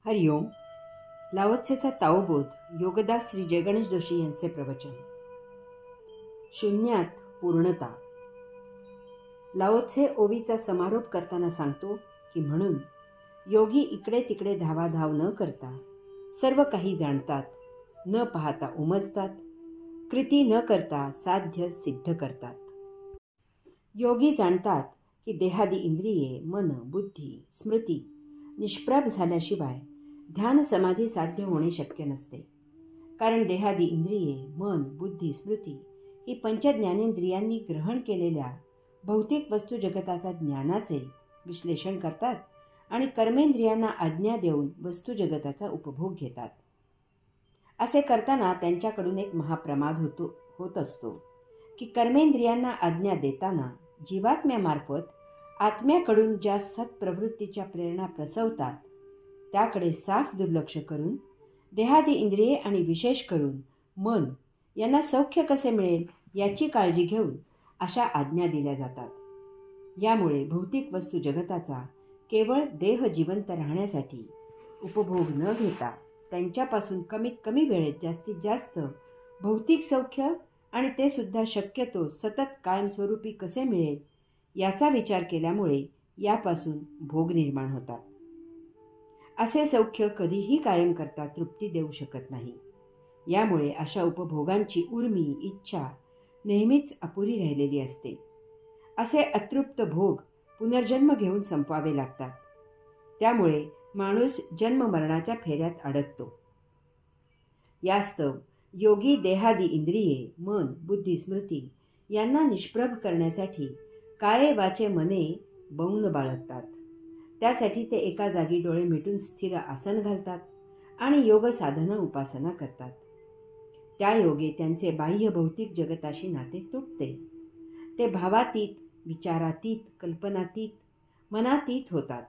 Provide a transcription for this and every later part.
हरिओम. लाओत्सेचा ताओबोध योगदास श्री जयगणेश जोशी यांचे प्रवचन. शून्यात पूर्णता. लाओत्से ओवीचा समारोप करताना सांगतो की म्हणून योगी इकडे तिकडे धावाधाव न करता सर्व काही जाणतात, न पाहता उमजतात, कृती न करता साध्य सिद्ध करतात. योगी जाणतात की देहादी इंद्रिये, मन, बुद्धी, स्मृती निष्प्रभ झाल्याशिवाय ध्यान समाधी साध्य होणे शक्य नसते. कारण देहादी इंद्रिये, मन, बुद्धी, स्मृती ही पंचज्ञानेंद्रियांनी ग्रहण केलेल्या भौतिक वस्तू जगताचा ज्ञानाचे विश्लेषण करतात आणि कर्मेंद्रियांना आज्ञा देऊन वस्तू जगताचा उपभोग घेतात. असे करताना त्यांच्याकडून एक महाप्रमाद होत असतो की कर्मेंद्रियांना आज्ञा देताना जीवात्म्यामार्फत आत्म्याकडून ज्या सत्प्रवृत्तीच्या प्रेरणा प्रसवतात त्याकडे साफ दुर्लक्ष करून देहादी इंद्रिये आणि विशेष करून मन यांना सौख्य कसे मिळेल याची काळजी घेऊन अशा आज्ञा दिल्या जातात. यामुळे भौतिक वस्तू जगताचा केवळ देह जिवंत राहण्यासाठी उपभोग न घेता त्यांच्यापासून कमीत कमी वेळेत जास्तीत जास्त भौतिक सौख्य आणि ते सुद्धा शक्यतो सतत कायमस्वरूपी कसे मिळेल याचा विचार केल्यामुळे यापासून भोग निर्माण होतात. असे सौख्य कधीही कायम करता तृप्ती देऊ शकत नाही. यामुळे अशा उपभोगांची उर्मी, इच्छा नेहमीच अपुरी राहिलेली असते. असे अतृप्त भोग पुनर्जन्म घेऊन संपवावे लागतात. त्यामुळे माणूस जन्ममरणाच्या फेऱ्यात अडकतो. यास्तव योगी देहादी इंद्रिये, मन, बुद्धी, स्मृती यांना निष्प्रभ करण्यासाठी काये वाचे मने मौन बाळगतात. त्यासाठी ते एका जागी डोळे मिटून स्थिर आसन घालतात आणि योग साधना उपासना करतात. त्या योगे त्यांचे बाह्य भौतिक जगताशी नाते तुटते. ते भावातीत, विचारातीत, कल्पनातीत, मनातीत होतात.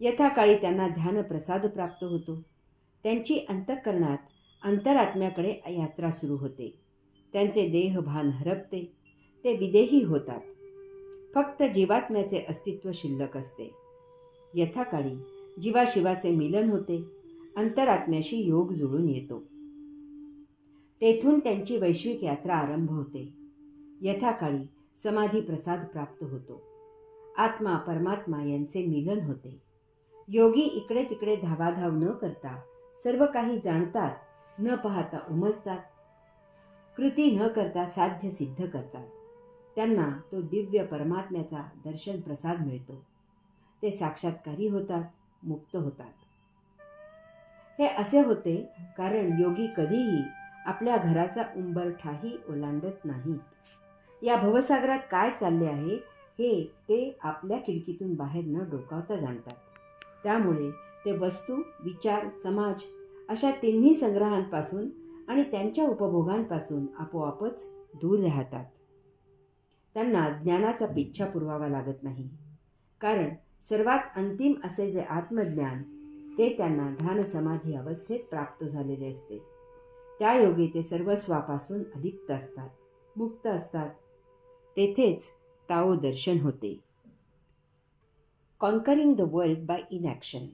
यथाकाळी त्यांना ध्यान प्रसाद प्राप्त होतो. त्यांची अंतःकरणात अंतरात्म्याकडे यात्रा सुरू होते. त्यांचे देहभान हरपते. ते विदेही होतात. फक्त जीवात्म्याचे अस्तित्व शिल्लक असते. यथाकाळी जीवाशिवाचे मिलन होते. अंतरात्म्याशी योग जुळून येतो. तेथून त्यांची वैश्विक यात्रा आरंभ होते. यथाकाळी समाधी प्रसाद प्राप्त होतो. आत्मा परमात्मा यांचे मिलन होते. योगी इकडे तिकडे धावाधाव न करता सर्व काही जाणतात, न पाहता उमजतात, कृती न करता साध्य सिद्ध करतात. त्यांना तो दिव्य परमात्म्याचा दर्शन प्रसाद मिळतो. ते साक्षात्कारी होतात, मुक्त होतात. हे असे होते कारण योगी कधीही आपल्या घराचा उंबरठाही ओलांडत नाहीत. या भवसागरात काय चालले आहे हे ते आपल्या खिडकीतून बाहेर न डोकावता जाणतात. त्यामुळे ते वस्तू, विचार, समाज अशा तिन्ही संग्रहांपासून आणि त्यांच्या उपभोगांपासून आपोआपच दूर राहतात. त्यांना ज्ञानाचा पिच्छा पुरवावा लागत नाही. कारण सर्वात अंतिम असे जे आत्मज्ञान ते त्यांना ध्यान समाधी अवस्थेत प्राप्त झालेले असते. त्या योगे ते सर्वस्वापासून अलिप्त असतात, मुक्त असतात. तेथेच ताओ दर्शन होते. Conquering the world by inaction.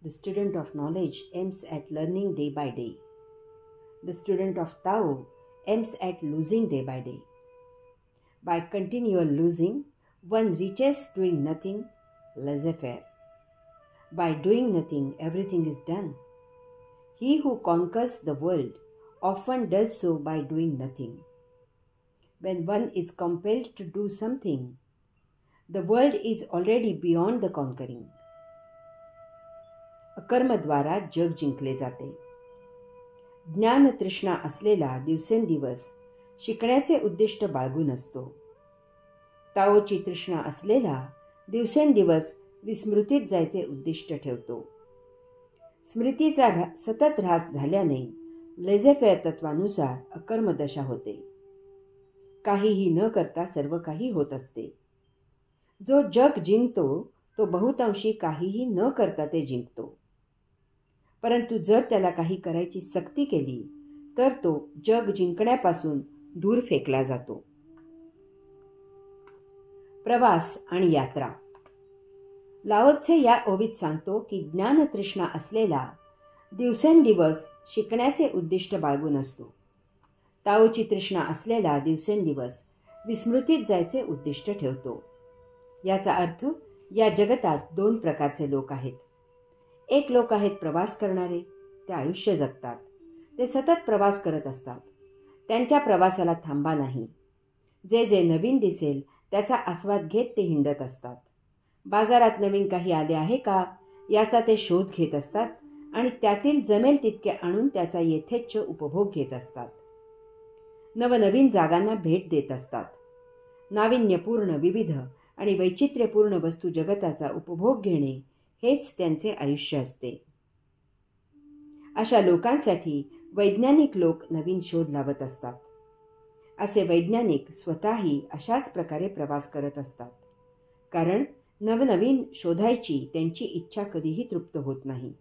The student of knowledge aims at learning day by day. The student of Tao aims at losing day by day. By continual losing, one reaches doing nothing, laissez-faire. By doing nothing, everything is done. He who conquers the world often does so by doing nothing. When one is compelled to do something, the world is already beyond the conquering. अकर्मद्वारा जग जिंकले जाते. ज्ञान तृष्णा असलेला दिवसेंदिवस शिकण्याचे उद्दिष्ट बाळगून असतो. ताओची तृष्णा असलेला दिवसेंदिवस विस्मृतीत जायचे उद्दिष्ट ठेवतो. स्मृतीचा सतत ऱ्हास झाल्याने लेझेफेअर तत्वानुसार अकर्मदशा होते. काहीही न करता सर्व काही होत असते. जो जग जिंकतो तो बहुतांशी काहीही न करता ते जिंकतो. परंतु जर त्याला काही करायची सक्ती केली तर तो जग जिंकण्यापासून दूर फेकला जातो. प्रवास आणि यात्रा. लाओत्से या ओवीत सांगतो की ज्ञानतृष्णा असलेला दिवसेंदिवस शिकण्याचे उद्दिष्ट बाळगून असतो. ताओची तृष्णा असलेला दिवसेंदिवस विस्मृतीत जायचे उद्दिष्ट ठेवतो. याचा अर्थ या जगतात 2 प्रकारचे लोक आहेत. एक लोक आहेत प्रवास करणारे. ते आयुष्य जगतात. ते सतत प्रवास करत असतात. त्यांच्या प्रवासाला थांबा नाही. जे जे नवीन दिसेल त्याचा आस्वाद घेत ते हिंडत असतात. बाजारात नवीन काही आले आहे का याचा ते शोध घेत असतात आणि त्यातील जमेल तितके आणून त्याचा यथेच्छ उपभोग घेत असतात. नवनवीन जागांना भेट देत असतात. नाविन्यपूर्ण, विविध आणि वैचित्र्यपूर्ण वस्तू जगताचा उपभोग घेणे हेच त्यांचे आयुष्य असते. अशा लोकांसाठी वैज्ञानिक लोक नवीन शोध लावत असतात. असे वैज्ञानिक स्वतःही अशाच प्रकारे प्रवास करत असतात. कारण नवनवीन शोधायची त्यांची इच्छा कधीही तृप्त होत नाही.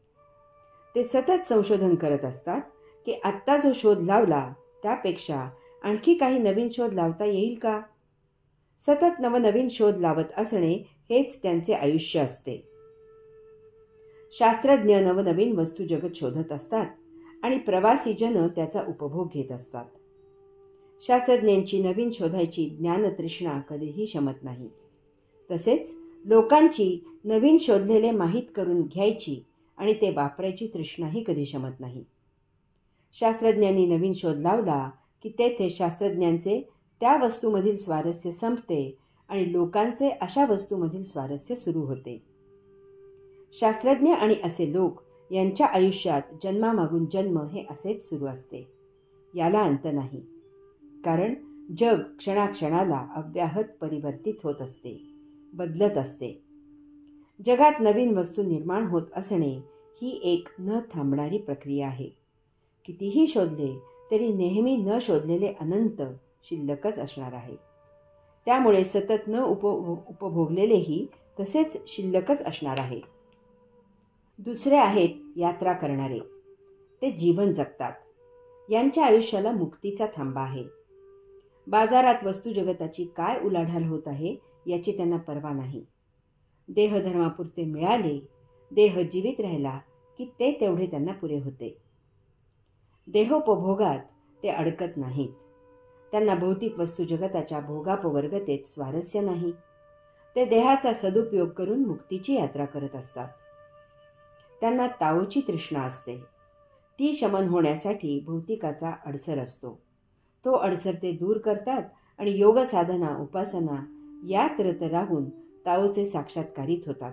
ते सतत संशोधन करत असतात की आत्ता जो शोध लावला त्यापेक्षा आणखी काही नवीन शोध लावता येईल का. सतत नवनवीन शोध लावत असणे हेच त्यांचे आयुष्य असते. शास्त्रज्ञ नवनवीन वस्तू जगत शोधत असतात आणि प्रवासी जन त्याचा उपभोग घेत असतात. शास्त्रज्ञांची नवीन शोधायची ज्ञानतृष्णा कधीही शमत नाही. तसेच लोकांची नवीन शोधलेले माहीत करून घ्यायची आणि ते वापरायची तृष्णाही कधी शमत नाही. शास्त्रज्ञांनी नवीन शोध लावला की तेथे शास्त्रज्ञांचे त्या वस्तूमधील स्वारस्य संपते आणि लोकांचे अशा वस्तूमधील स्वारस्य सुरू होते. शास्त्रज्ञ आणि असे लोक यांच्या आयुष्यात जन्मामागून जन्म हे असेच सुरू असते. याला अंत नाही. कारण जग क्षणाक्षणाला अव्याहत परिवर्तित होत असते, बदलत असते. जगात नवीन वस्तू निर्माण होत असणे ही एक न थांबणारी प्रक्रिया आहे. कितीही शोधले तरी नेहमी न शोधलेले अनंत शिल्लकच असणार आहे. त्यामुळे सतत न उपभोगलेलेही तसेच शिल्लकच असणार आहे. दुसरे आहेत यात्रा करणारे. ते जीवन जगतात. यांच्या आयुष्याला मुक्तीचा थांबा आहे. बाजारात वस्तू जगताची काय उलाढाल होत आहे याची त्यांना पर्वा नाही. देहधर्मापुरते मिळाले, देह जीवित राहिला की ते तेवढे त्यांना पुरे होते. देहोपभोगात ते अडकत नाहीत. त्यांना भौतिक वस्तू जगताच्या भोगापवर्गतेत स्वारस्य नाही. ते देहाचा सदुपयोग करून मुक्तीची यात्रा करत असतात. त्यांना ताओची तृष्णा असते. ती शमन होण्यासाठी भौतिकाचा अडसर असतो. तो अडसर ते दूर करतात आणि योग साधना, उपासना यात रत राहून ताओचे साक्षात्कारित होतात.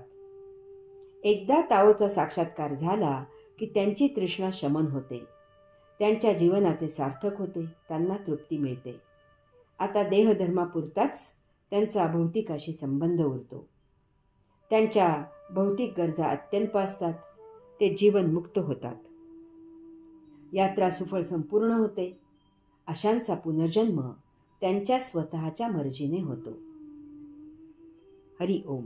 एकदा ताओचा साक्षात्कार झाला की त्यांची तृष्णा शमन होते. त्यांच्या जीवनाचे सार्थक होते. त्यांना तृप्ती मिळते. आता देहधर्मापुरताच त्यांचा भौतिकाशी संबंध उरतो. त्यांच्या भौतिक गरजा अत्यल्प असतात. ते जीवनमुक्त होतात. यात्रा सुफळ संपूर्ण होते. अशांचा पुनर्जन्म त्यांच्या स्वतःच्या मर्जीने होतो. हरि ओम.